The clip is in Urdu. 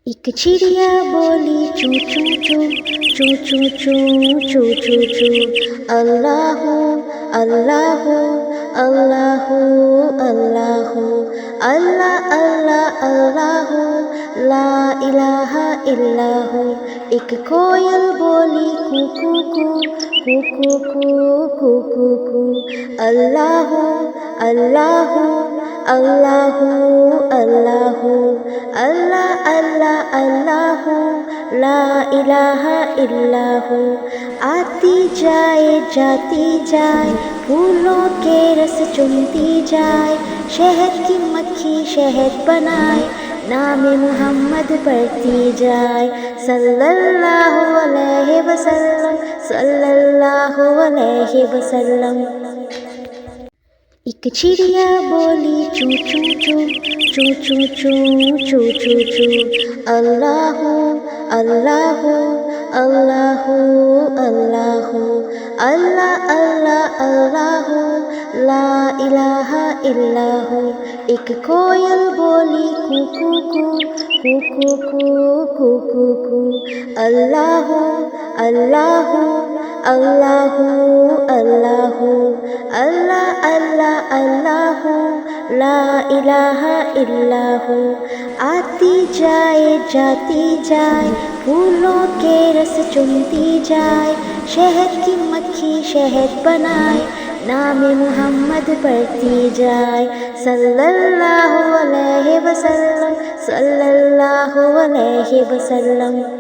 ایک چڑیا بولی چوں چوں چوں چوں چوں چوں چوں چوں چوں، اللہ اللہ اللہ اللہ اللہ اللہ اللہ، لا الہ الا ہو۔ ایک کوئل بولی کو کو کو کو کو کو کو کو، اللہ اللہ اللہ اللہ اللہ اللہ اللہ، لا الہ الا ہو۔ آتی جائے جاتی جائے، پھولوں کے رس چنتی جائے، شہد کی مکھی شہد بنائے، نام محمد پڑھتی جائے، صلی اللہ علیہ وسلم صلی اللہ علیہ وسلم۔ ایک چڑیا بولی چوں چوں چوں چوں چوں چوں چوں چوں چوں، اللہ اللہ اللہ اللہ اللہ اللہ اللہ، لا الہ الا ہو۔ ایک کوئل بولی کو کو کو کو کو کو کو کو، اللہ اللہ اللہ اللہ اللہ اللہ اللہ، لا الہ الا ہو۔ آتی جائے جاتی جائے، پھولوں کے رس چنتی جائے، شہد کی مکھی شہد بنائے، نام محمد پڑھتی جائے، صلی اللہ علیہ وسلم صلی اللہ علیہ وسلم۔